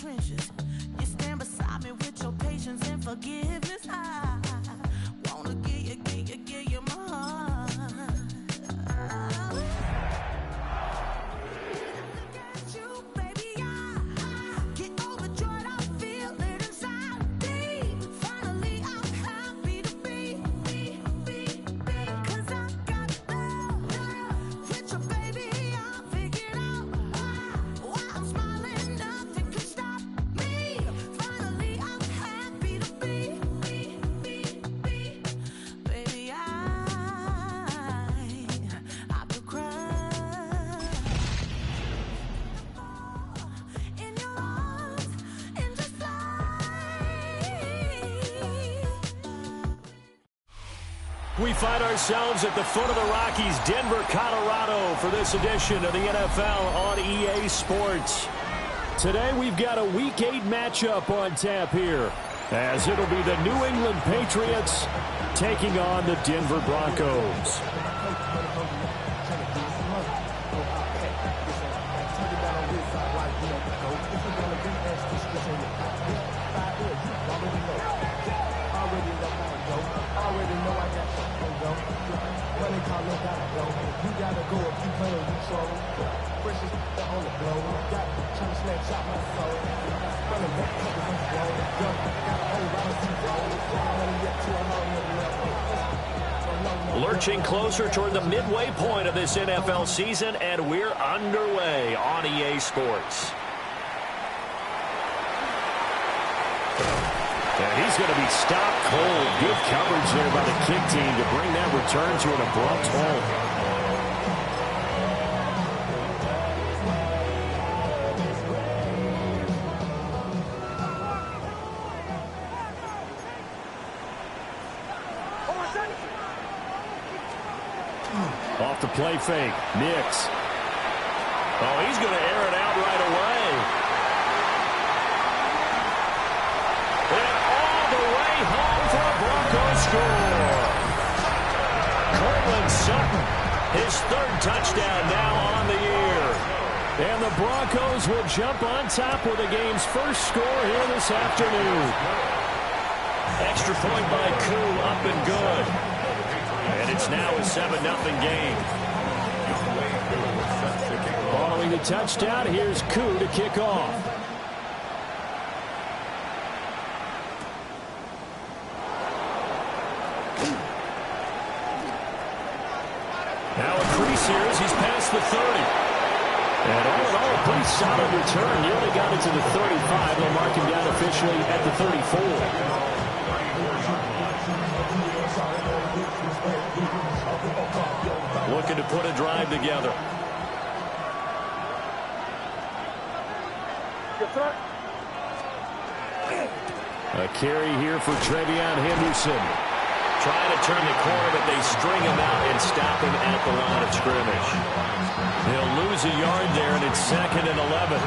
trenches. You stand beside me with your patience and forgiveness. I wanna give you my heart. Look at you, baby, I get overjoyed. I feel it inside me. Finally, I'm happy to be, 'cause I got love with your baby. I figured out why I'm smiling. Nothing can stop me. Finally, I'm happy to be, baby. I could cry in your arms and just fly. We find ourselves at the foot of the Rockies, Denver, Colorado, for this edition of the NFL on EA Sports. Today we've got a Week 8 matchup on tap here, as it'll be the New England Patriots taking on the Denver Broncos. Lurching closer toward the midway point of this NFL season, and we're underway on EA Sports. And he's going to be stopped cold. Good coverage there by the kick team to bring that return to an abrupt halt. Off the play fake. Nix. Oh, he's going to air it out right away. And all the way home for a Broncos score. Cortland Sutton, his third touchdown now on the year. And the Broncos will jump on top with the game's first score here this afternoon. Extra point by Koo, up and good. And it's now a 7-0 game. Following the touchdown, here's Koo to kick off. Now a crease here as he's past the 30. And all in all, a pretty solid return. Nearly got it to the 35. They'll mark him down officially at the 34. Looking to put a drive together. A carry here for Travion Henderson. Trying to turn the corner, but they string him out and stop him at the line of scrimmage. He'll lose a yard there, and it's 2nd and 11.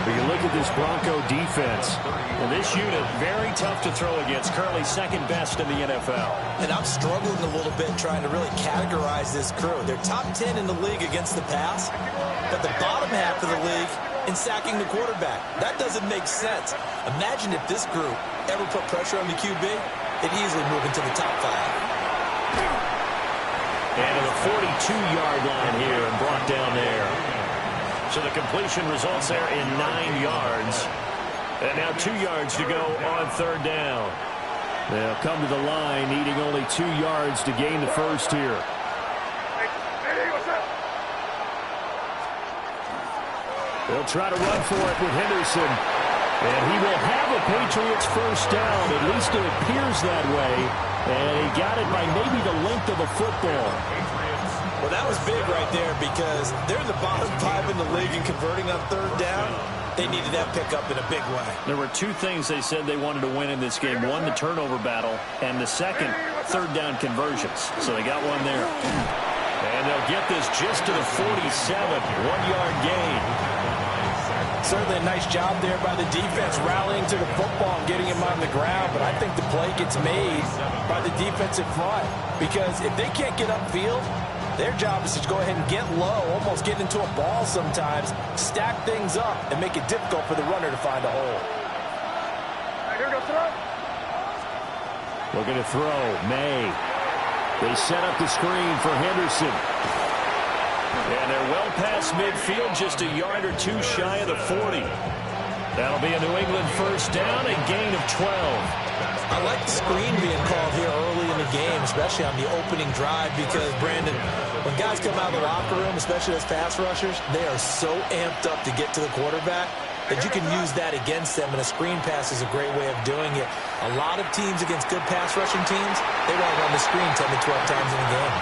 But you look at this Bronco defense, and this unit, very tough to throw against. Currently second best in the NFL. And I'm struggling a little bit trying to really categorize this crew. They're top 10 in the league against the pass, but the bottom half of the league in sacking the quarterback. That doesn't make sense. Imagine if this group ever put pressure on the QB, they'd easily move into the top 5. And to the 42-yard line here and brought down there. So the completion results there in 9 yards. And now 2 yards to go on 3rd down. They'll come to the line needing only 2 yards to gain the first here. They'll try to run for it with Henderson. And he will have a Patriots first down. At least it appears that way. And he got it by maybe the length of a football. Well, that was big right there because they're in the bottom 5 in the league in converting on 3rd down. They needed that pickup in a big way. There were 2 things they said they wanted to win in this game. One, the turnover battle, and the second, 3rd down conversions. So they got one there. And they'll get this just to the 47, 1-yard gain. Certainly a nice job there by the defense rallying to the football and getting him on the ground. But I think the play gets made by the defensive front because if they can't get upfield, their job is to go ahead and get low, almost get into a ball sometimes, stack things up, and make it difficult for the runner to find a hole. Looking to throw. May. They set up the screen for Henderson. And they're well past midfield, just a yard or two shy of the 40. That'll be a New England first down, a gain of 12. I like the screen being called here early in the game, especially on the opening drive, because, Brandon, when guys come out of the locker room, especially as pass rushers, they are so amped up to get to the quarterback that you can use that against them, and a screen pass is a great way of doing it. A lot of teams against good pass rushing teams, they want to run the screen 10 to 12 times in a game.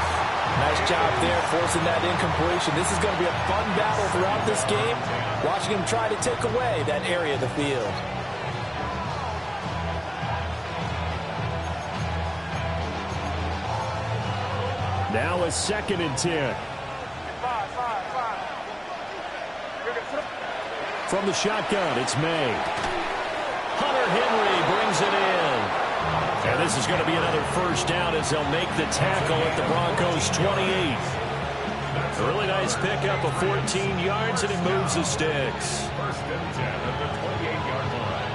Nice job there, forcing that incompletion. This is going to be a fun battle throughout this game, watching him try to take away that area of the field. Now a 2nd and 10. From the shotgun, it's May. Hunter Henry brings it in. And this is going to be another first down as they'll make the tackle at the Broncos' 28. A really nice pickup of 14 yards, and it moves the sticks. First and 10 at the 28-yard line.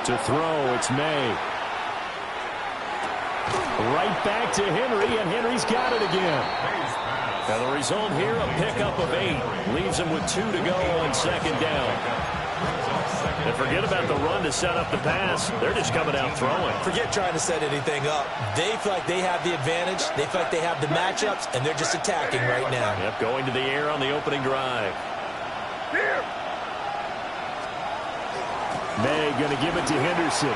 To throw, it's May. Right back to Henry, and Henry's got it again. Now the result here, a pickup of 8. Leaves him with 2 to go on 2nd down. And forget about the run to set up the pass. They're just coming out throwing. Forget trying to set anything up. They feel like they have the advantage. They feel like they have the matchups, and they're just attacking right now. Yep, going to the air on the opening drive. Here. May going to give it to Henderson.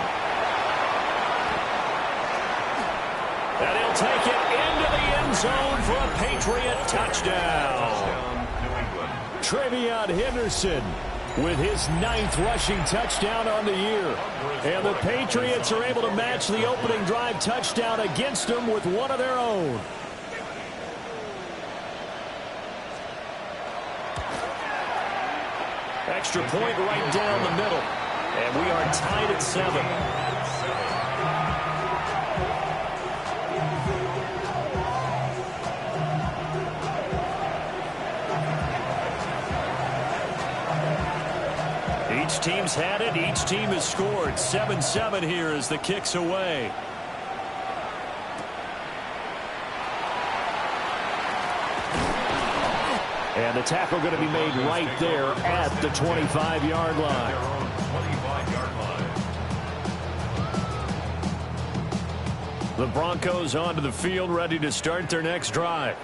And he'll take it into the end zone for a Patriot touchdown. Trevion Henderson with his 9th rushing touchdown on the year. And the Patriots are able to match the opening drive touchdown against them with one of their own. Extra point right down the middle. And we are tied at 7. Each team's had it. Each team has scored. 7-7 here as the kick's away. And the tackle going to be made right there at the 25-yard line. The Broncos onto the field, ready to start their next drive.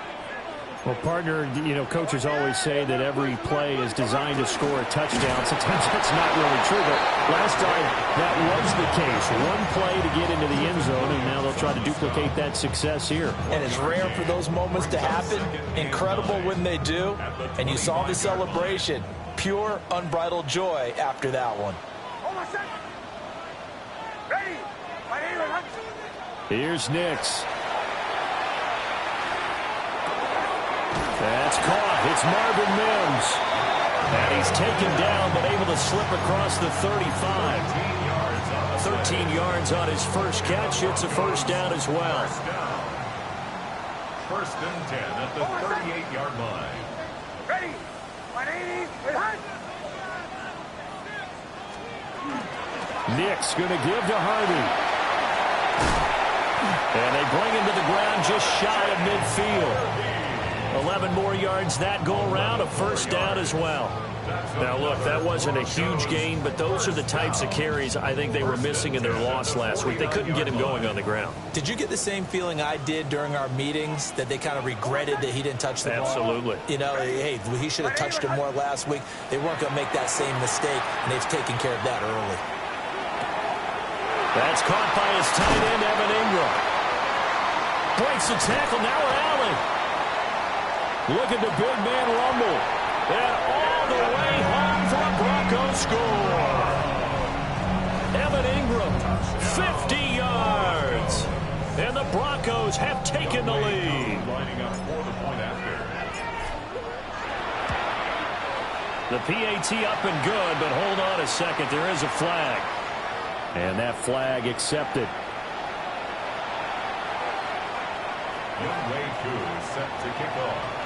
Well, partner, you know, coaches always say that every play is designed to score a touchdown. Sometimes that's not really true, but last time that was the case. One play to get into the end zone, and now they'll try to duplicate that success here. And it's rare for those moments to happen. Incredible when they do. And you saw the celebration. Pure, unbridled joy after that one. Ready. Here's Nix. That's caught. It's Marvin Mims. And he's taken down, but able to slip across the 35. 13 yards on his first catch. It's a first down as well. First and 10 at the 38-yard line. Ready. 180. Nix going to give to Harvey. And they bring him to the ground just shy of midfield. 11 more yards that go around, a first down as well. Now, look, that wasn't a huge gain, but those are the types of carries I think they were missing in their loss last week. They couldn't get him going on the ground. Did you get the same feeling I did during our meetings, that they kind of regretted that he didn't touch the ball? Absolutely. You know, hey, he should have touched it more last week. They weren't going to make that same mistake, and they've taken care of that early. That's caught by his tight end, Evan Ingram. Breaks the tackle, now Allen. Look at the big man rumble. And all the way home for a Broncos score. Evan Ingram, 50 yards. And the Broncos have taken the lead. Lining up for the point after. The PAT up and good, but hold on a second. There is a flag. And that flag accepted. Young Wei Koo set to kick off.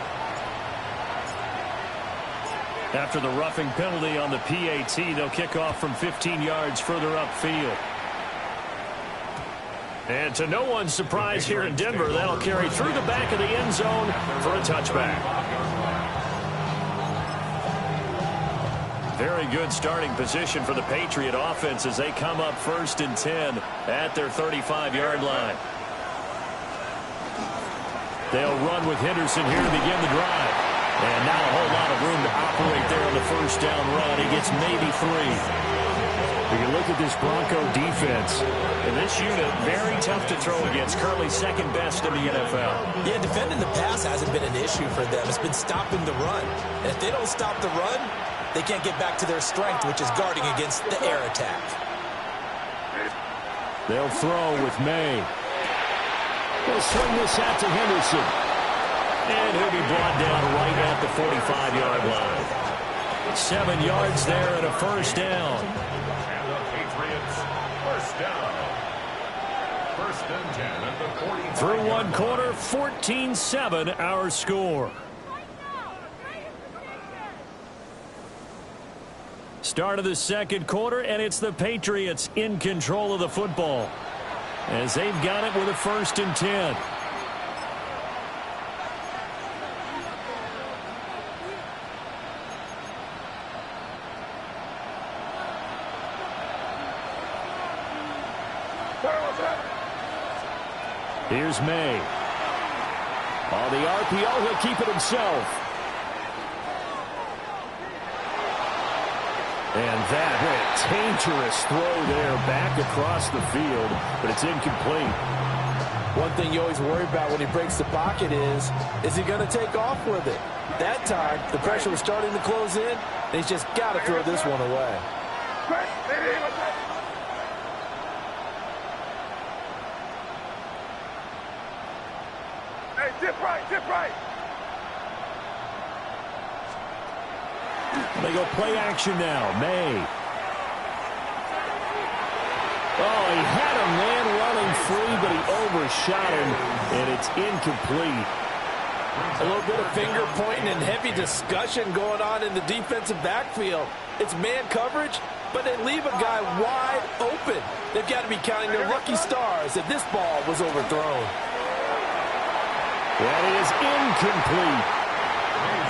After the roughing penalty on the PAT, they'll kick off from 15 yards further upfield. And to no one's surprise here in Denver, that'll carry through the back of the end zone for a touchback. Very good starting position for the Patriot offense as they come up 1st and 10 at their 35-yard line. They'll run with Henderson here to begin the drive. And not a whole lot of room to operate there on the first down run. He gets maybe 3. We can look at this Bronco defense. And this unit, very tough to throw against. Currently second best in the NFL. Yeah, defending the pass hasn't been an issue for them. It's been stopping the run. And if they don't stop the run, they can't get back to their strength, which is guarding against the air attack. They'll throw with May. They'll swing this out to Henderson. And he'll be brought down right at the 45-yard line. 7 yards there and a first down. And the Patriots, first down. 1st and 10 at the 45. Through one quarter, 14-7 our score. Start of the second quarter, and it's the Patriots in control of the football as they've got it with a 1st and 10. Here's May. On the RPO, he'll keep it himself. And that, what a dangerous throw there back across the field, but it's incomplete. One thing you always worry about when he breaks the pocket is he going to take off with it? That time, the pressure was starting to close in, and he's just got to throw this one away. Hey, dip right. They go play action now. May. Oh, he had a man running free, but he overshot him, and it's incomplete. A little bit of finger pointing and heavy discussion going on in the defensive backfield. It's man coverage, but they leave a guy wide open. They've got to be counting their lucky stars that this ball was overthrown. That is incomplete.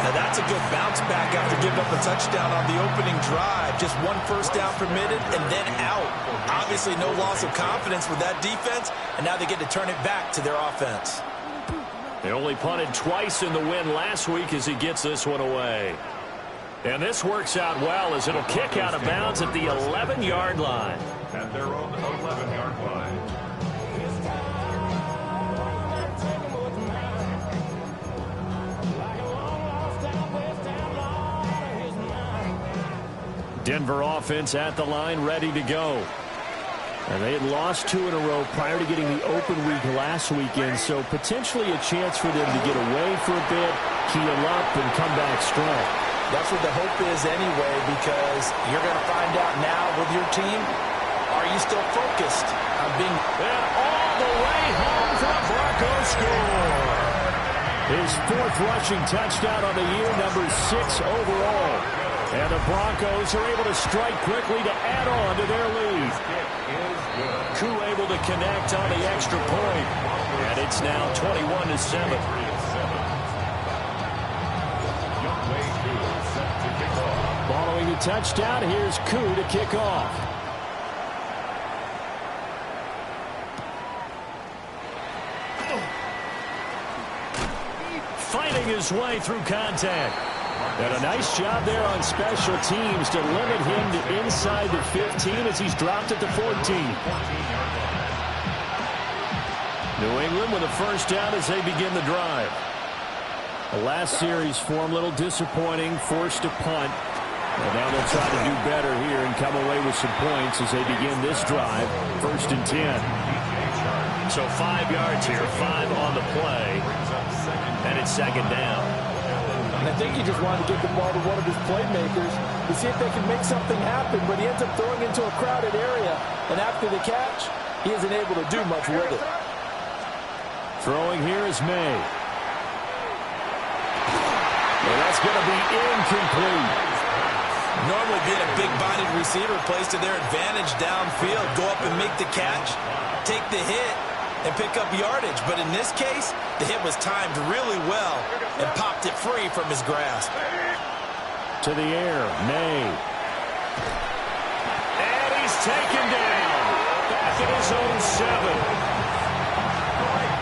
Now that's a good bounce back after giving up a touchdown on the opening drive. Just 1 first down permitted and then out. Obviously no loss of confidence with that defense, and now they get to turn it back to their offense. They only punted twice in the win last week as he gets this one away. And this works out well as it'll kick out of bounds at the 11-yard line. At their own 11-yard line. Denver offense at the line, ready to go. And they had lost 2 in a row prior to getting the open week last weekend, so potentially a chance for them to get away for a bit, keel up, and come back strong. That's what the hope is anyway, because you're going to find out now with your team, are you still focused on being... And all the way home for the Broncos score. His 4th rushing touchdown on the year, number 6 overall. And the Broncos are able to strike quickly to add on to their lead. Koo able to connect on the extra point. And it's now 21-7. Following the touchdown, here's Koo to kick off. Fighting his way through contact. And a nice job there on special teams to limit him to inside the 15 as he's dropped at the 14. New England with a first down as they begin the drive. The last series for him, a little disappointing, forced to punt. And now they'll try to do better here and come away with some points as they begin this drive. 1st and 10. So 5 yards here, 5 on the play. And it's 2nd down. And I think he just wanted to get the ball to one of his playmakers to see if they can make something happen, but he ends up throwing into a crowded area. And after the catch, he isn't able to do much with it. Throwing here is May. Well, that's going to be incomplete. Normally being a big-bodied receiver plays to their advantage downfield. Go up and make the catch, take the hit, and pick up yardage. But in this case, the hit was timed really well and popped it free from his grasp. To the air, May. And he's taken down. Back at his own 7.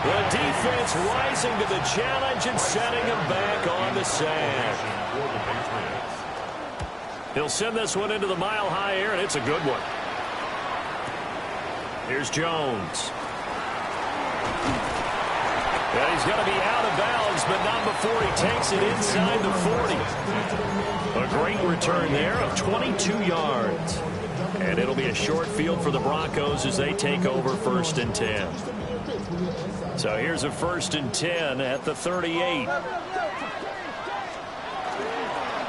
The defense rising to the challenge and setting him back on the sack. He'll send this one into the mile-high air, and it's a good one. Here's Jones. And he's going to be out of bounds, but not before he takes it inside the 40. A great return there of 22 yards. And it'll be a short field for the Broncos as they take over 1st and 10. So here's a 1st and 10 at the 38.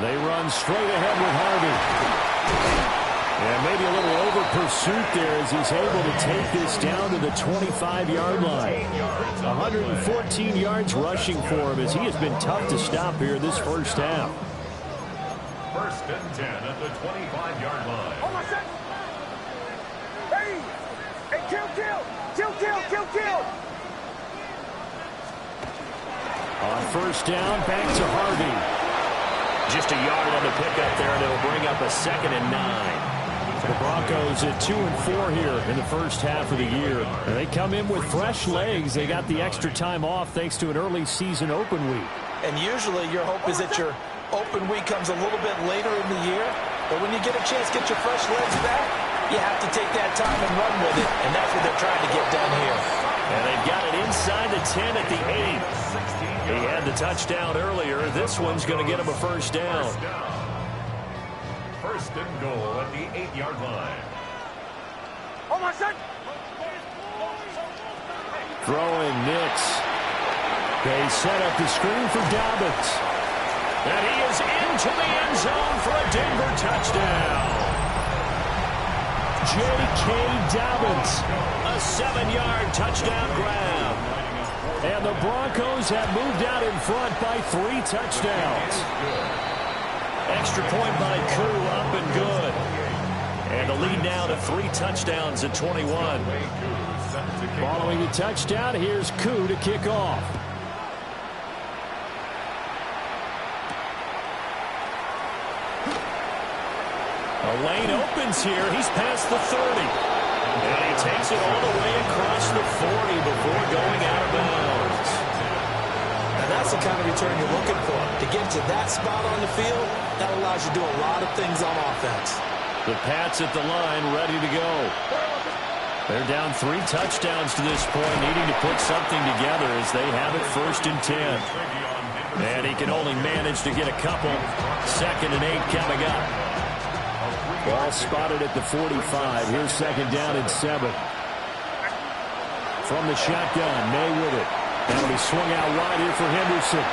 They run straight ahead with Harvey. And maybe a little over pursuit there as he's able to take this down to the 25-yard line. 114 yards rushing for him as he has been tough to stop here this first half. 1st and 10 at the 25-yard line. Oh, my son! Hey! Hey, kill! On 1st down, back to Harvey. Just a yard on the pickup there, and it'll bring up a 2nd and 9. The Broncos at 2 and 4 here in the first half of the year. And they come in with fresh legs. They got the extra time off thanks to an early season open week. And usually your hope is that your open week comes a little bit later in the year. But when you get a chance to get your fresh legs back, you have to take that time and run with it. And that's what they're trying to get done here. And they've got it inside the 10 at the 8. He had the touchdown earlier. This one's going to get him a 1st down. 1st and goal at the 8-yard line. Oh, my son! Throwing Nix. They set up the screen for Dobbins. And he is into the end zone for a Denver touchdown. J.K. Dobbins, a 7-yard touchdown grab. And the Broncos have moved out in front by 3 touchdowns. Extra point by Koo, up and good. And the lead now to 3 touchdowns at 21. Following the touchdown, here's Koo to kick off. A lane opens here. He's past the 30. And he takes it all the way across the 40 before going out of bounds. And that's the kind of return you're looking for. To get to that spot on the field, that allows you to do a lot of things on offense. The Pats at the line ready to go. They're down 3 touchdowns to this point, needing to put something together as they have it 1st and 10. And he can only manage to get a couple. 2nd and 8 coming up. Ball spotted at the 45. Here's 2nd down and 7. From the shotgun, May with it. That'll be swung out wide here for Henderson.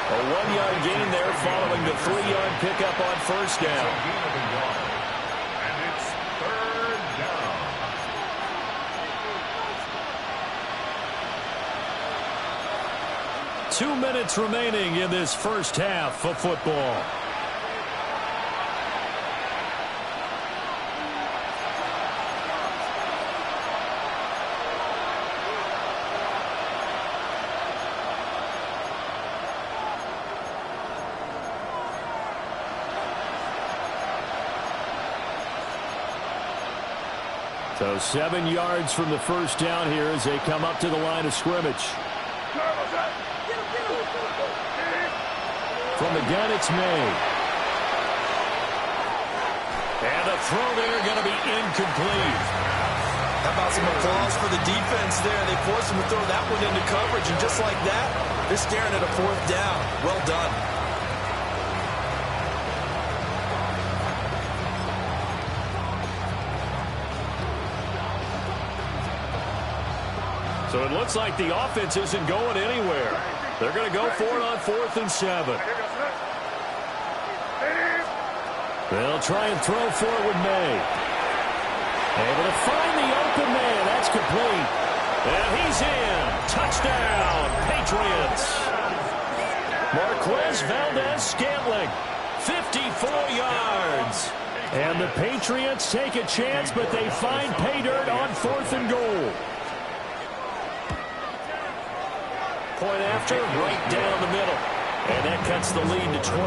A 1-yard gain there following the 3-yard pickup on 1st down. And it's 3rd down. 2 minutes remaining in this first half of football. So 7 yards from the 1st down here as they come up to the line of scrimmage. From the gun, it's May. And the throw there going to be incomplete. How about some applause for the defense there? They forced him to throw that one into coverage, and just like that, they're staring at a 4th down. Well done. So it looks like the offense isn't going anywhere. They're going to go for it on 4th and 7. They'll try and throw for it with May. Able to find the open man. That's complete. And he's in. Touchdown, Patriots. Marquez Valdez-Scantling, 54 yards. And the Patriots take a chance, but they find pay dirt on 4th and goal. Point after, right down the middle. And that cuts the lead to 28-14.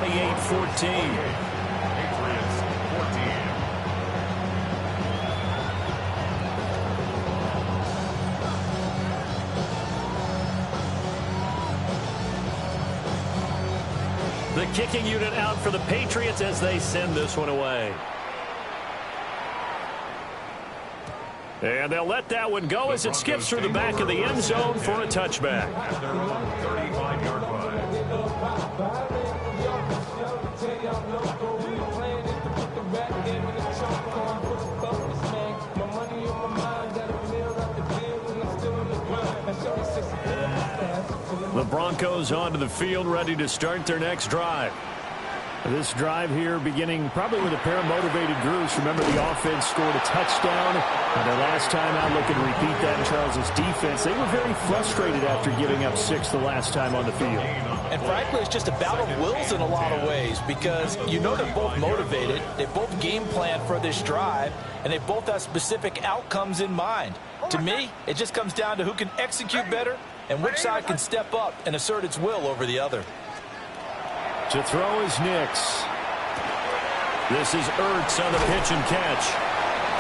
The kicking unit out for the Patriots as they send this one away. And they'll let that one go as it skips through the back of the end zone for a touchback. At their own 35-yard line. The Broncos onto the field, ready to start their next drive. This drive here beginning probably with a pair of motivated groups. Remember, the offense scored a touchdown. And their last time out, looking to repeat that in Charles' defense. They were very frustrated after giving up 6 the last time on the field. And frankly, it's just a battle of wills in a lot of ways because you know they're both motivated. They both game plan for this drive, and they both have specific outcomes in mind. To me, it just comes down to who can execute better and which side can step up and assert its will over the other. To throw is Nix. This is Ertz on the pitch and catch.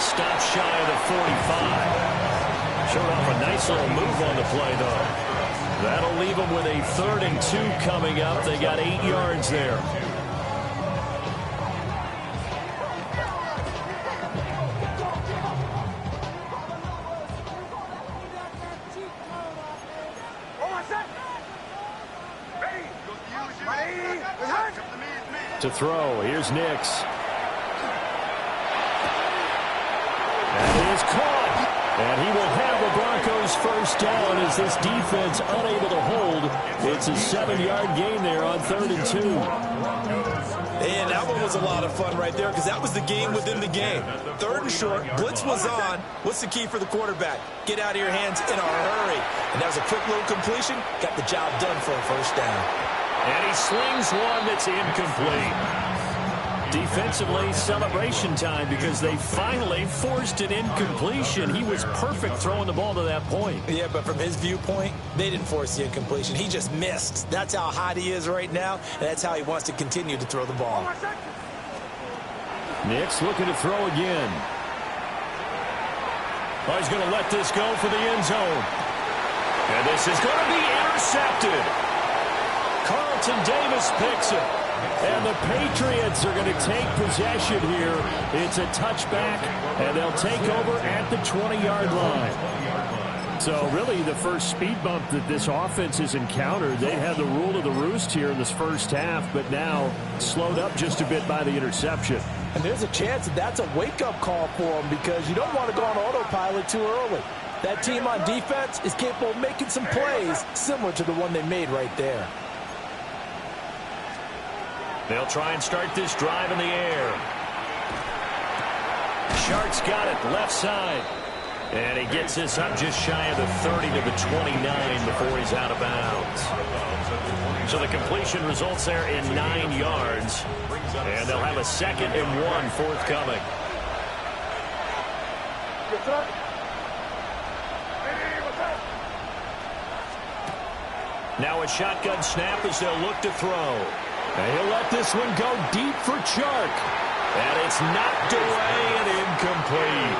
Stop shy of the 45. Showed off a nice little move on the play, though. That'll leave them with a 3rd and 2 coming up. They got 8 yards there. To throw, here's Nix. That is caught. And he will have the Broncos first down as this defense unable to hold. It's a 7-yard gain there on 3rd and 2. And that one was a lot of fun right there because that was the game within the game. 3rd and short, blitz was on. What's the key for the quarterback? Get out of your hands in a hurry. And that was a quick little completion. Got the job done for a first down. And he slings one that's incomplete. Defensively, celebration time because they finally forced an incompletion. He was perfect throwing the ball to that point. Yeah, but from his viewpoint, they didn't force the incompletion. He just missed. That's how hot he is right now, and that's how he wants to continue to throw the ball. Nix looking to throw again. Oh, he's going to let this go for the end zone. And this is going to be intercepted. Carlton Davis picks it. And the Patriots are going to take possession here. It's a touchback, and they'll take over at the 20-yard line. So really the first speed bump that this offense has encountered. They had the rule of the roost here in this first half, but now slowed up just a bit by the interception. And there's a chance that that's a wake-up call for them because you don't want to go on autopilot too early. That team on defense is capable of making some plays similar to the one they made right there. They'll try and start this drive in the air. Shark's got it left side. And he gets this up just shy of the 30 to the 29 before he's out of bounds. So the completion results there in 9 yards. And they'll have a 2nd and 1 forthcoming. Now a shotgun snap as they'll look to throw. And he'll let this one go deep for Chark. And it's knocked away and incomplete.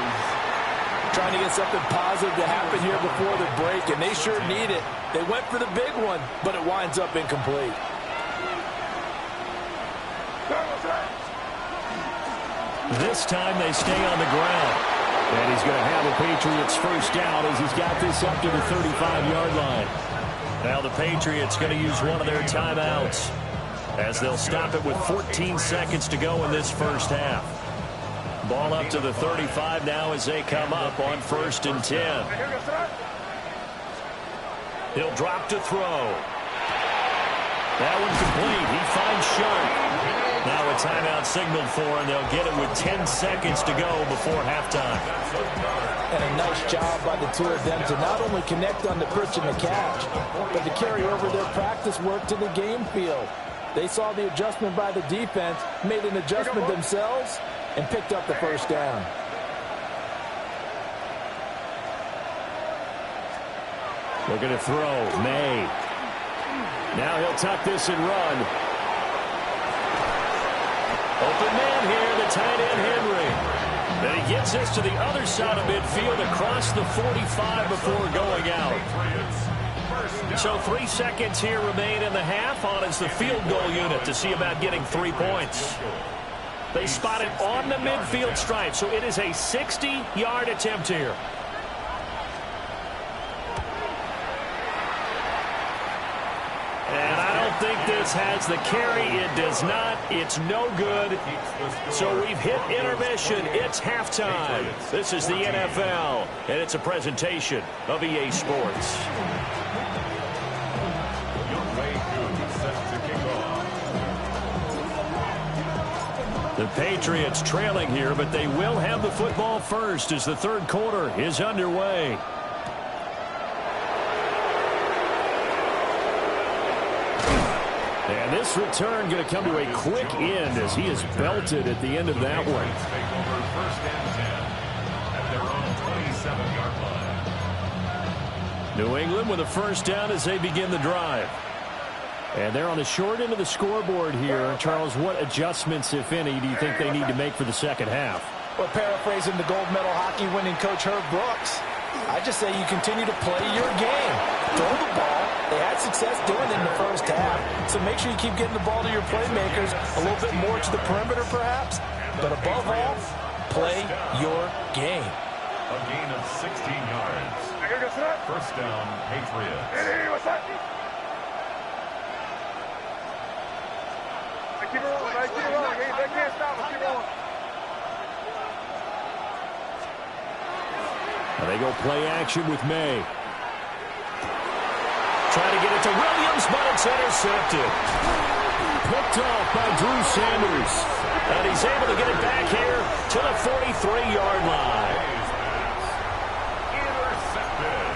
Trying to get something positive to happen here before the break, and they sure need it. They went for the big one, but it winds up incomplete. This time they stay on the ground. And he's going to have the Patriots first down as he's got this up to the 35-yard line. Now the Patriots going to use one of their timeouts as they'll stop it with 14 seconds to go in this first half. Ball up to the 35 now as they come up on 1st and 10. He'll drop to throw. That one complete. He finds Sharp. Now a timeout signaled for, and they'll get it with 10 seconds to go before halftime. And a nice job by the two of them to not only connect on the pitch and the catch, but to carry over their practice work to the game field. They saw the adjustment by the defense, made an adjustment themselves, and picked up the first down. Looking to throw. May. Now he'll tuck this and run. Open man here, the tight end Henry. Then he gets this to the other side of midfield across the 45 before going out. So 3 seconds here remain in the half. On is the field goal unit to see about getting 3 points. They spot it on the midfield stripe, so it is a 60-yard attempt here. And I don't think this has the carry. It does not. It's no good. So we've hit intermission. It's halftime. This is the NFL, and it's a presentation of EA Sports. The Patriots trailing here, but they will have the football first as the third quarter is underway. And this return going to come to a quick end as he is belted at the end of that one. New England with a first down as they begin the drive. And they're on the short end of the scoreboard here. Charles, what adjustments, if any, do you think they need to make for the second half? Well, paraphrasing the gold medal hockey winning coach Herb Brooks, I just say you continue to play your game. Throw the ball. They had success doing it in the first half. So make sure you keep getting the ball to your playmakers a little bit more to the perimeter perhaps. But above all, play your game. A gain of 16 yards. First down, Patriots. Keep it rolling, man. Keep it rolling. They can't stop us. Keep rolling. They go play action with May. Trying to get it to Williams, but it's intercepted. Picked off by Drew Sanders. And he's able to get it back here to the 43-yard line. Intercepted.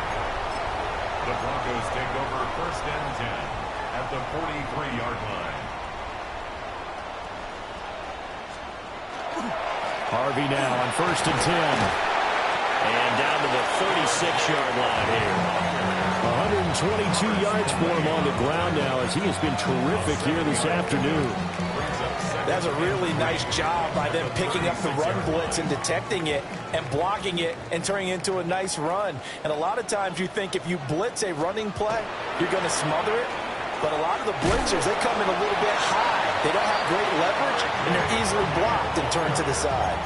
The Broncos take over first and 10 at the 43-yard line. Harvey now on first and 10. And down to the 36-yard line here. 122 yards for him on the ground now as he has been terrific here this afternoon. That's a really nice job by them picking up the run blitz and detecting it and blocking it and turning it into a nice run. And a lot of times you think if you blitz a running play, you're going to smother it. But a lot of the blitzers, they come in a little bit high. They don't have great leverage, and they're easily blocked and turned to the side.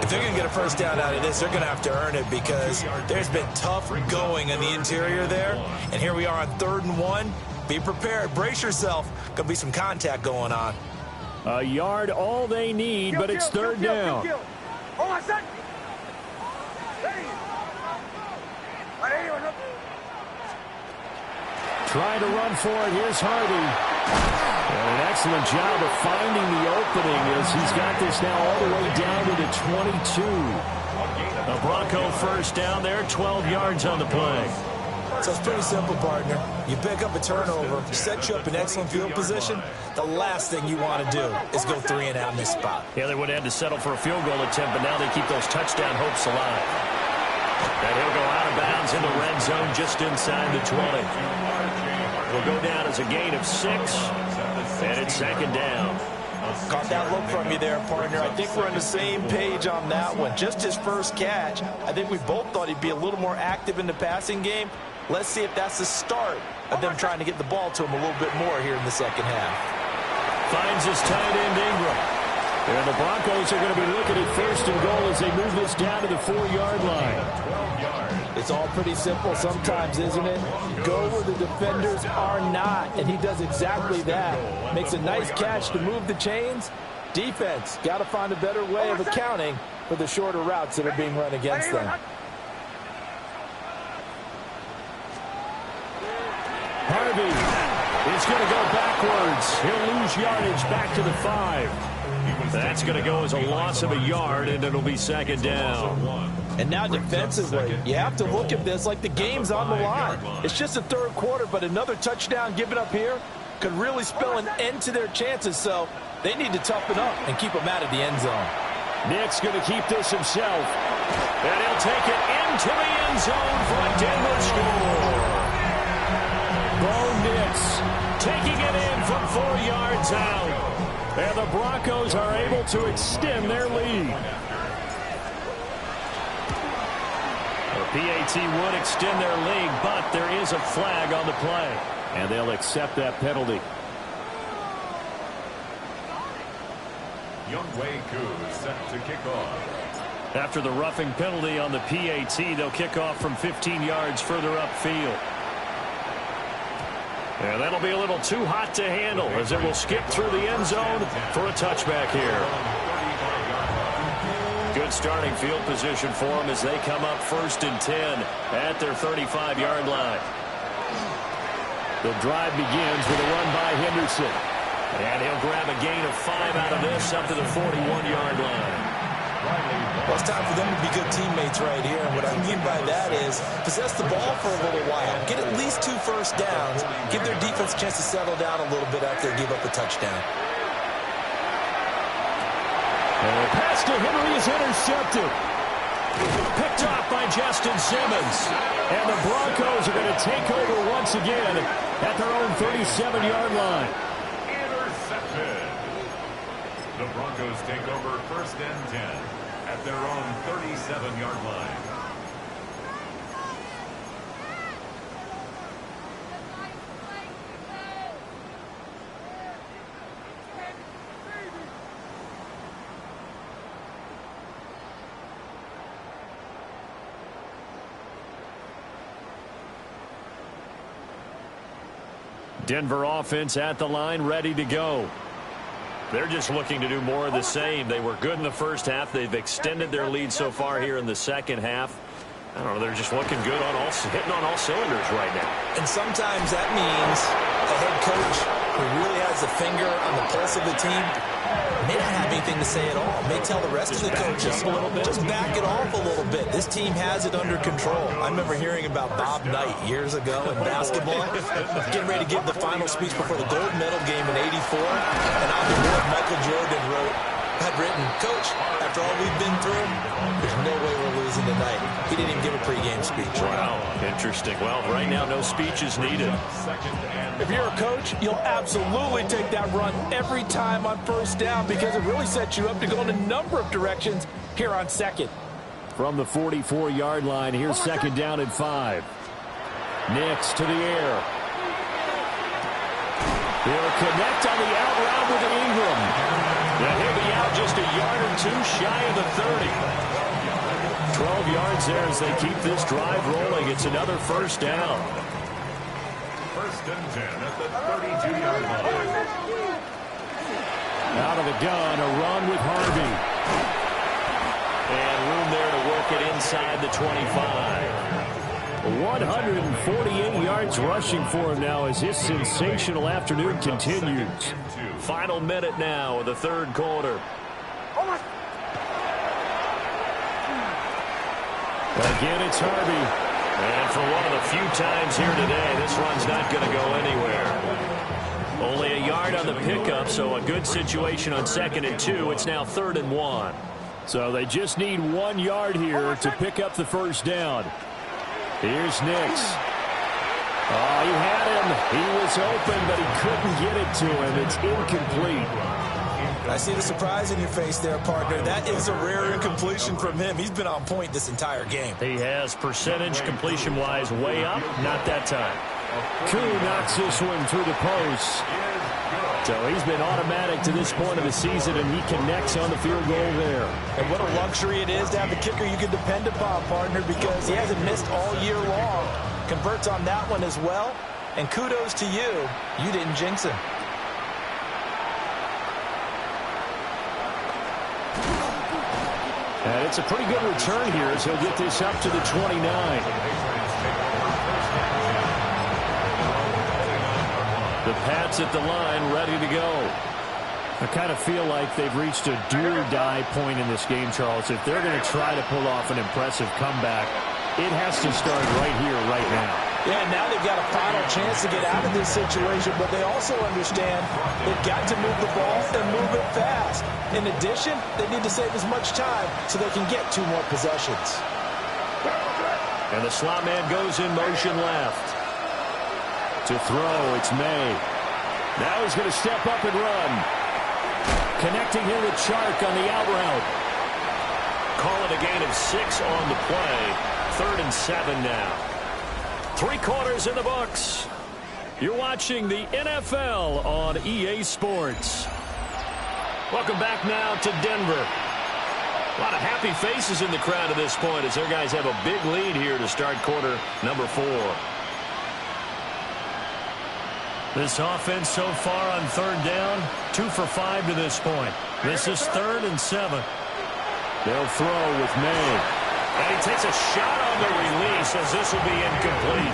If they're going to get a first down out of this, they're going to have to earn it because there's been tough going in the interior there. And here we are on 3rd and 1. Be prepared. Brace yourself. Going to be some contact going on. A yard all they need, but it's third down. Trying to run for it. Here's Harvey. And an excellent job of finding the opening as he's got this now all the way down to the 22. A Bronco first down there, 12 yards on the play. So it's pretty simple, partner. You pick up a turnover, set you up in excellent field position. The last thing you want to do is go 3 and out in this spot. Yeah, they would have had to settle for a field goal attempt, but now they keep those touchdown hopes alive. And he'll go out of bounds in the red zone just inside the 20. Will go down as a gain of 6, and it's second down. Caught that look from you there, partner. I think we're on the same page on that one. Just his first catch. I think we both thought he'd be a little more active in the passing game. Let's see if that's the start of them trying to get the ball to him a little bit more here in the second half. Finds his tight end Ingram. And the Broncos are going to be looking at first and goal as they move this down to the 4-yard line. It's all pretty simple sometimes, isn't it? Go where the defenders are not, and he does exactly that. Makes a nice catch to move the chains. Defense got to find a better way of accounting for the shorter routes that are being run against them. Harvey is going to go backwards. He'll lose yardage back to the 5. That's going to go as a loss of a yard, and it'll be second down. And now defensively, you have to look at this like the game's on the line. It's just the third quarter, but another touchdown given up here could really spell an end to their chances, so they need to toughen up and keep them out of the end zone. Nick's going to keep this himself, and he'll take it into the end zone for a Denver score. Bo Nix taking it in from 4 yards out, and the Broncos are able to extend their lead. The PAT would extend their lead, but there is a flag on the play, and they'll accept that penalty. Younghoe Koo is set to kick off. After the roughing penalty on the PAT, they'll kick off from 15 yards further upfield. And that'll be a little too hot to handle as it will skip through the end zone for a touchback here. Good starting field position for them as they come up 1st and 10 at their 35-yard line. The drive begins with a run by Henderson. And he'll grab a gain of 5 out of this up to the 41-yard line. Well, it's time for them to be good teammates right here. And what I mean by that is possess the ball for a little while. Get at least 2 first downs. Give their defense a chance to settle down a little bit after they give up a touchdown. And the pass to Henry is intercepted. Picked off by Justin Simmons. And the Broncos are going to take over once again at their own 37-yard line. The Broncos take over 1st and 10 at their own 37-yard line. Denver offense at the line, ready to go. They're just looking to do more of the same. They were good in the first half. They've extended their lead so far here in the second half. I don't know, they're just looking good on hitting on all cylinders right now. And sometimes that means a head coach who really has a finger on the pulse of the team may not have anything to say at all. May tell the rest of the coaches, just back it off a little bit. This team has it under control. I remember hearing about Bob Knight years ago in basketball, getting ready to give the final speech before the gold medal game in '84. And on the board, Michael Jordan had written, "Coach, after all we've been through, there's no way we're losing tonight." He didn't even give a pregame speech. Wow, interesting. Well, right now, no speech is needed. If you're a coach, you'll absolutely take that run every time on 1st down because it really sets you up to go in a number of directions here on 2nd. From the 44-yard line, here's 2nd down and 5. Nix to the air. He'll connect on the out route with Ingram. And he'll be out just a yard or 2 shy of the 30. 12 yards there as they keep this drive rolling. It's another 1st down. 1st and 10 at the 32-yard line. Out of the gun, a run with Harvey. And room there to work it inside the 25. 148 yards rushing for him now as his sensational afternoon continues. Final minute now of the 3rd quarter. Again, it's Harvey. And for one of the few times here today, this run's not going to go anywhere. Only a yard on the pickup, so a good situation on 2nd and 2. It's now 3rd and 1. So they just need 1 yard here to pick up the 1st down. Here's Nix. Oh, he had him. He was open, but he couldn't get it to him. It's incomplete. I see the surprise in your face there, partner. That is a rare incompletion from him. He's been on point this entire game. He has percentage completion-wise way up. Not that time. Koo knocks this one through the post. So he's been automatic to this point of the season, and he connects on the field goal there. And what a luxury it is to have a kicker you can depend upon, partner, because he hasn't missed all year long. Converts on that one as well. And kudos to you. You didn't jinx him. And it's a pretty good return here as he'll get this up to the 29. Pats at the line, ready to go. I kind of feel like they've reached a do-or-die point in this game, Charles. If they're going to try to pull off an impressive comeback, it has to start right here, right now. Yeah, now they've got a final chance to get out of this situation, but they also understand they've got to move the ball and move it fast. In addition, they need to save as much time so they can get 2 more possessions. And the slot man goes in motion left. To throw, it's May. Now he's going to step up and run. Connecting here with Chark on the out route. Call it a gain of 6 on the play. 3rd and 7 now. 3 quarters in the books. You're watching the NFL on EA Sports. Welcome back now to Denver. A lot of happy faces in the crowd at this point as their guys have a big lead here to start quarter number 4. This offense so far on 3rd down, 2 for 5 to this point. This is 3rd and 7. They'll throw with May. And he takes a shot on the release as this will be incomplete.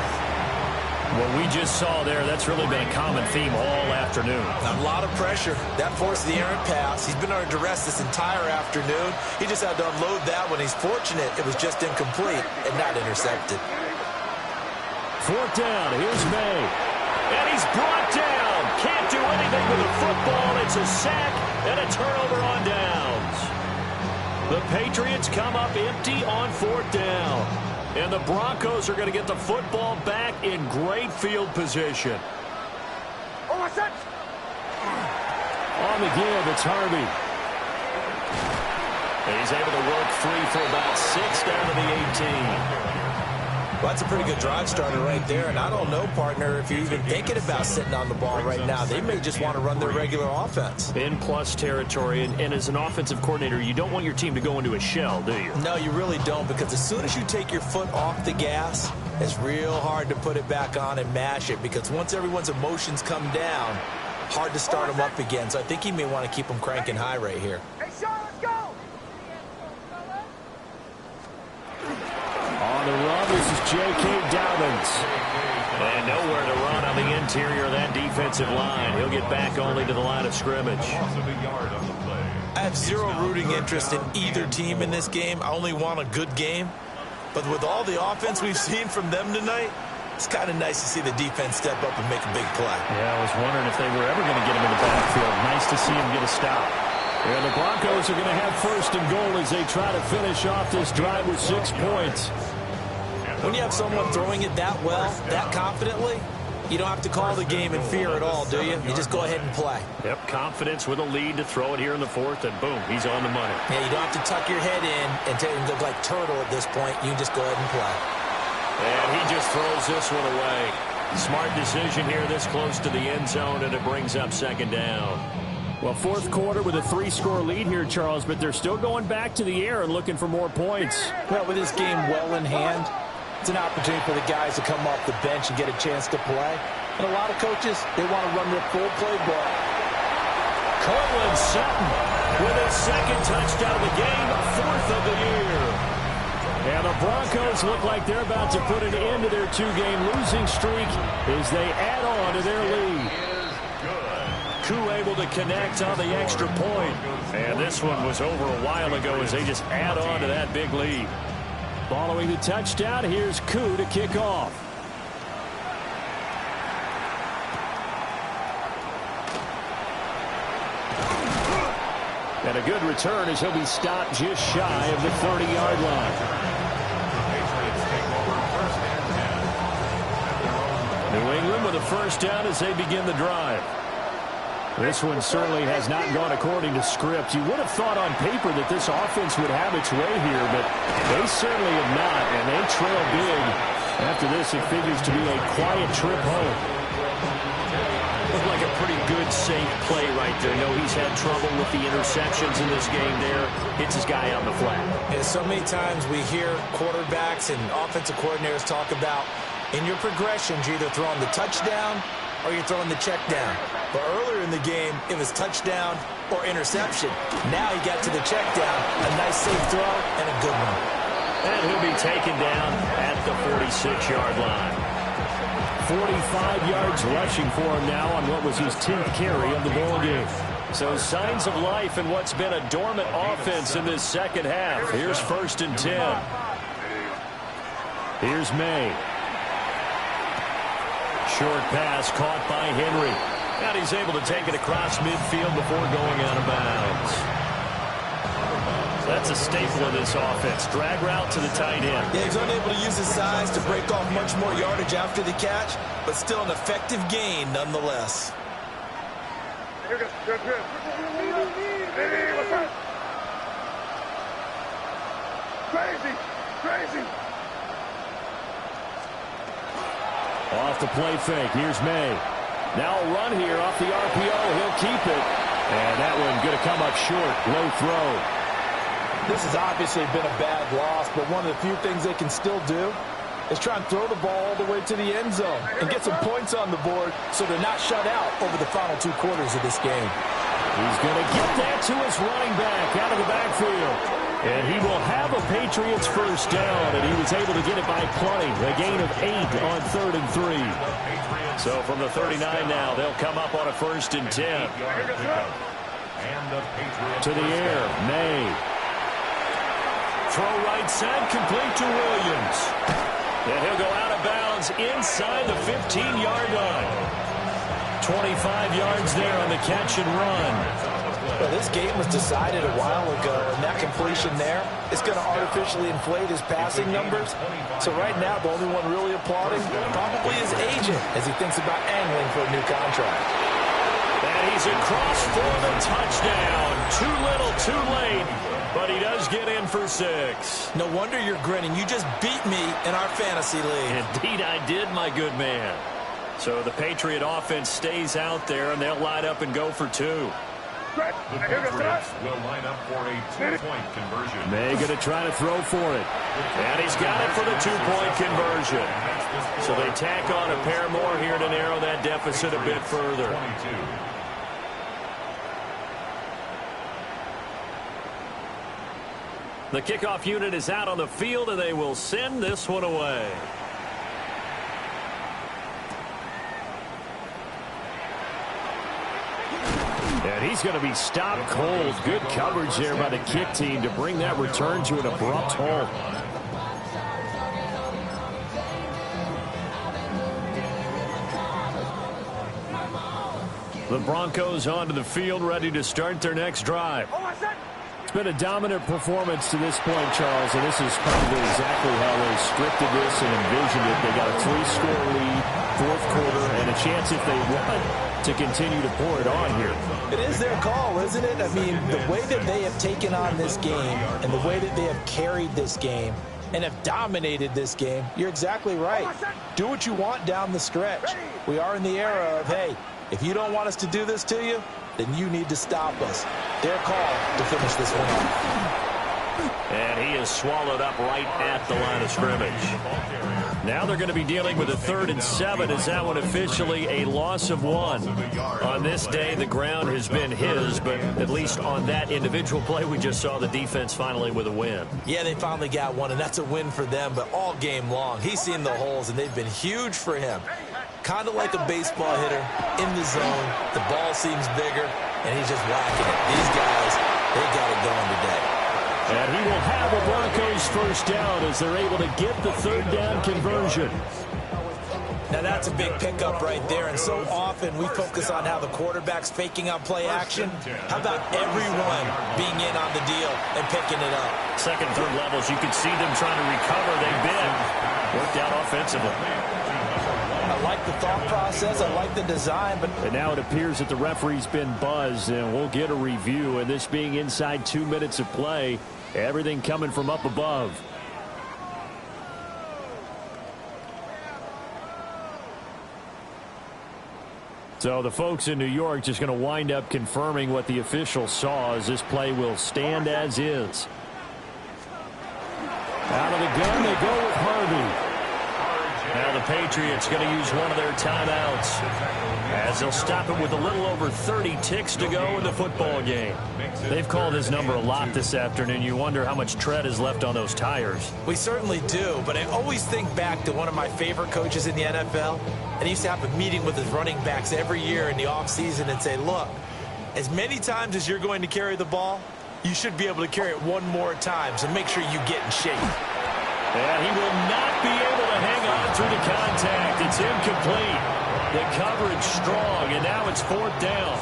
What we just saw there, that's really been a common theme all afternoon. A lot of pressure. That forced the errant pass. He's been under duress this entire afternoon. He just had to unload that one. He's fortunate it was just incomplete and not intercepted. 4th down. Here's May. And he's brought down. Can't do anything with the football. It's a sack and a turnover on downs. The Patriots come up empty on 4th down. And the Broncos are going to get the football back in great field position. Oh, what's that? On the give, it's Harvey. And he's able to work free for about 6 down to the 18. Well, that's a pretty good drive starter right there. And I don't know, partner, if you're even thinking about sitting on the ball right now. They may just want to run their regular offense. In plus territory. And as an offensive coordinator, you don't want your team to go into a shell, do you? No, you really don't, because as soon as you take your foot off the gas, it's real hard to put it back on and mash it, because once everyone's emotions come down, hard to start them up again. So I think he may want to keep them cranking high right here. Hey, Sean, let's go! On the run, this is J.K. Dobbins. And nowhere to run on the interior of that defensive line. He'll get back only to the line of scrimmage. I have zero rooting interest in either team in this game. I only want a good game. But with all the offense we've seen from them tonight, it's kind of nice to see the defense step up and make a big play. Yeah, I was wondering if they were ever going to get him in the backfield. Nice to see him get a stop. Yeah, the Broncos are going to have 1st and goal as they try to finish off this drive with 6 points. When you have someone throwing it that well, that confidently, you don't have to call the game in fear at all, do you? You just go ahead and play. Yep, confidence with a lead to throw it here in the 4th, and boom, he's on the money. Yeah, you don't have to tuck your head in and look like turtle at this point. You just go ahead and play. And he just throws this one away. Smart decision here this close to the end zone, and it brings up 2nd down. Well, 4th quarter with a 3-score lead here, Charles, but they're still going back to the air and looking for more points. Well, with this game well in hand, it's an opportunity for the guys to come off the bench and get a chance to play. And a lot of coaches, they want to run their full playbook. Cortland Sutton with his 2nd touchdown of the game, 4th of the year. And the Broncos look like they're about to put an end to their 2-game losing streak as they add on to their lead. Koo able to connect on the extra point. And this one was over a while ago as they just add on to that big lead. Following the touchdown, here's Koo to kick off. And a good return as he'll be stopped just shy of the 30-yard line. New England with a 1st down as they begin the drive. This one certainly has not gone according to script. You would have thought on paper that this offense would have its way here, but they certainly have not, and they trail big. After this, it figures to be a quiet trip home. Looked like a pretty good, safe play right there. No, he's had trouble with the interceptions in this game there. Hits his guy out in the flat. And so many times we hear quarterbacks and offensive coordinators talk about in your progressions, you're either throwing the touchdown or you're throwing the check down. But earlier in the game, it was touchdown or interception. Now he got to the check down, a nice safe throw, and a good one. And he'll be taken down at the 46-yard line. 45 yards rushing for him now on what was his 10th carry of the ball game. So signs of life in what's been a dormant offense in this second half. Here's 1st and 10. Here's May. Short pass caught by Henry. And he's able to take it across midfield before going out of bounds. That's a staple of this offense. Drag route to the tight end. Yeah, he's unable to use his size to break off much more yardage after the catch, but still an effective gain nonetheless. Here goes. Good. Hey, what's up? Crazy. Off the play fake. Here's May. Now a run here off the RPO. He'll keep it. And that one going to come up short. Low throw. This has obviously been a bad loss, but one of the few things they can still do is try and throw the ball all the way to the end zone and get some points on the board so they're not shut out over the final 2 quarters of this game. He's going to get that to his running back out of the backfield. And he will have a Patriots first down, and he was able to get it by plenty. A gain of 8 on 3rd and 3. So from the 39 now, they'll come up on a 1st and 10. To the air, May. Throw right side, complete to Williams. And he'll go out of bounds inside the 15-yard line. 25 yards there on the catch and run. Well, this game was decided a while ago, and that completion there is going to artificially inflate his passing numbers. So right now, the only one really applauding probably his agent as he thinks about angling for a new contract. And he's across for the touchdown. Too little, too late, but he does get in for 6. No wonder you're grinning. You just beat me in our fantasy league. Indeed I did, my good man. So the Patriot offense stays out there, and they'll line up and go for 2. The Patriots will line up for a 2-point conversion. May going to try to throw for it. And he's got it for the 2-point conversion. So they tack on a pair more here to narrow that deficit a bit further. 22. The kickoff unit is out on the field, and they will send this one away. And he's going to be stopped cold. Good coverage there by the kick team to bring that return to an abrupt halt. The Broncos onto the field, ready to start their next drive. It's been a dominant performance to this point, Charles, and this is probably exactly how they scripted this and envisioned it. They got a 3-score lead, 4th quarter, and a chance if they want to continue to pour it on here. It is their call, isn't it? I mean, the way that they have taken on this game and the way that they have carried this game and have dominated this game, you're exactly right. Do what you want down the stretch. We are in the era of, hey, if you don't want us to do this to you, then you need to stop us. Their call to finish this one off. And he is swallowed up right at the line of scrimmage. Now they're going to be dealing with a 3rd and 7. Is that one officially a loss of 1? On this day, the ground has been his, but at least on that individual play, we just saw the defense finally with a win. Yeah, they finally got one, and that's a win for them, but all game long, he's seen the holes, and they've been huge for him. Kind of like a baseball hitter in the zone. The ball seems bigger, and he's just whacking it. These guys, they got it going today. And he will have a Broncos first down as they're able to get the 3rd down conversion. Now that's a big pickup right there, and so often we focus on how the quarterback's faking on play action. How about everyone being in on the deal and picking it up? 2nd, 3rd levels, you can see them trying to recover. They've been worked out offensively. I like the thought process. I like the design. And now it appears that the referee's been buzzed, and we'll get a review. And this being inside 2 minutes of play, everything coming from up above. So the folks in New York just going to wind up confirming what the official saw, as this play will stand as is. Out of the gun, they go with Harvey. Now the Patriots going to use one of their timeouts as they'll stop it with a little over 30 ticks to go in the football game. They've called his number a lot this afternoon. You wonder how much tread is left on those tires. We certainly do, but I always think back to one of my favorite coaches in the NFL, and he used to have a meeting with his running backs every year in the offseason and say, look, as many times as you're going to carry the ball, you should be able to carry it one more time, so make sure you get in shape. And he will not be able to hang on through the contact. It's incomplete. The coverage strong, and now it's fourth down.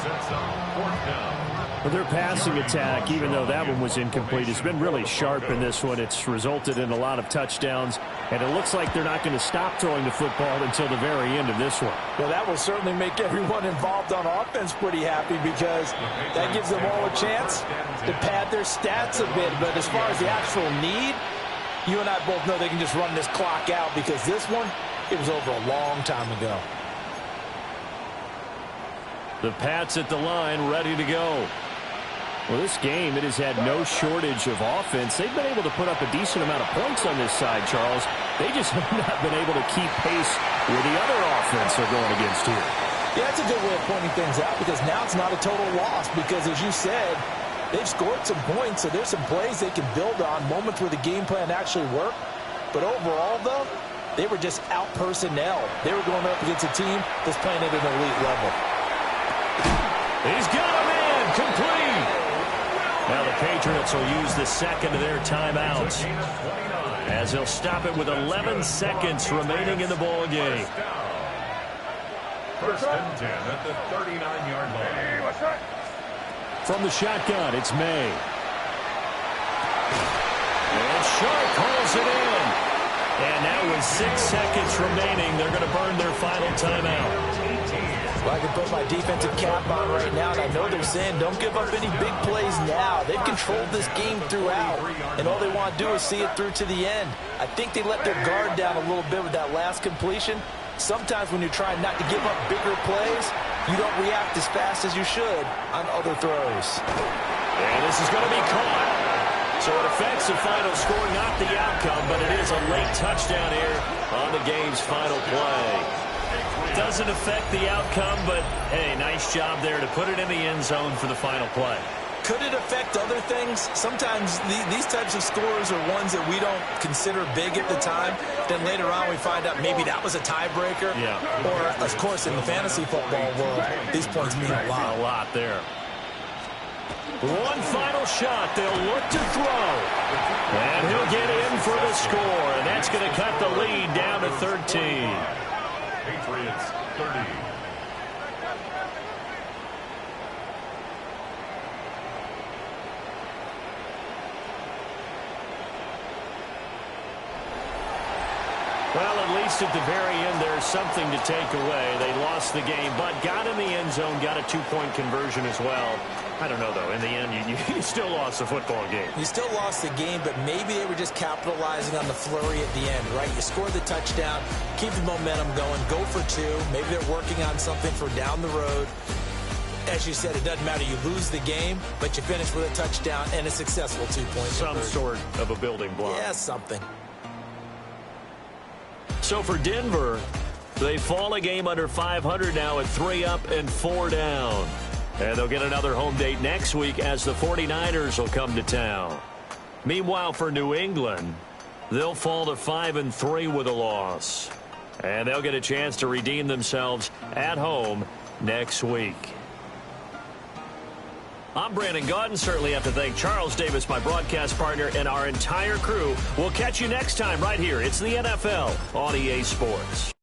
Well, their passing attack, even though that one was incomplete, has been really sharp in this one. It's resulted in a lot of touchdowns, and it looks like they're not going to stop throwing the football until the very end of this one. Well, that will certainly make everyone involved on offense pretty happy because that gives them all a chance to pad their stats a bit. But as far as the actual need, you and I both know they can just run this clock out because this one, it was over a long time ago. The Pats at the line, ready to go. Well, this game, it has had no shortage of offense. They've been able to put up a decent amount of points on this side, Charles. They just have not been able to keep pace with the other offense they're going against here. Yeah, that's a good way of pointing things out because now it's not a total loss because, as you said, they've scored some points, so there's some plays they can build on, moments where the game plan actually worked. But overall, though, they were just out personnel. They were going up against a team that's playing at an elite level. He's got him in, complete. Now the Patriots will use the second of their timeouts as they'll stop it with 11 seconds remaining in the ball game. First and 10 at the 39-yard line. From the shotgun, it's May. And Sharp pulls it in. And now with 6 seconds remaining, they're going to burn their final timeout. Well, I can put my defensive cap on right now, and I know they're saying don't give up any big plays now. They've controlled this game throughout, and all they want to do is see it through to the end. I think they let their guard down a little bit with that last completion. Sometimes when you're trying not to give up bigger plays, you don't react as fast as you should on other throws. And this is going to be caught. So it affects the final score, not the outcome, but it is a late touchdown here on the game's final play. Doesn't affect the outcome, but, hey, nice job there to put it in the end zone for the final play. Could it affect other things? Sometimes these types of scores are ones that we don't consider big at the time. Then later on we find out maybe that was a tiebreaker. Yeah. Or, of course, in the fantasy football world, these points mean a lot. A lot there. One final shot. They'll look to throw. And he'll get in for the score. And that's going to cut the lead down to 13. Patriots 30. Well, at least at the very end, there's something to take away. They lost the game, but got in the end zone, got a two-point conversion as well. I don't know, though. In the end, you still lost the football game. You still lost the game, but maybe they were just capitalizing on the flurry at the end, right? You score the touchdown, keep the momentum going, go for two. Maybe they're working on something for down the road. As you said, it doesn't matter. You lose the game, but you finish with a touchdown and a successful two-point Some sort of a building block. Yeah, something. So for Denver, they fall a game under 500 now at 3 up and 4 down. And they'll get another home date next week as the 49ers will come to town. Meanwhile, for New England, they'll fall to 5-3 with a loss. And they'll get a chance to redeem themselves at home next week. I'm Brandon Gaudin. Certainly have to thank Charles Davis, my broadcast partner, and our entire crew. We'll catch you next time right here. It's the NFL on EA Sports.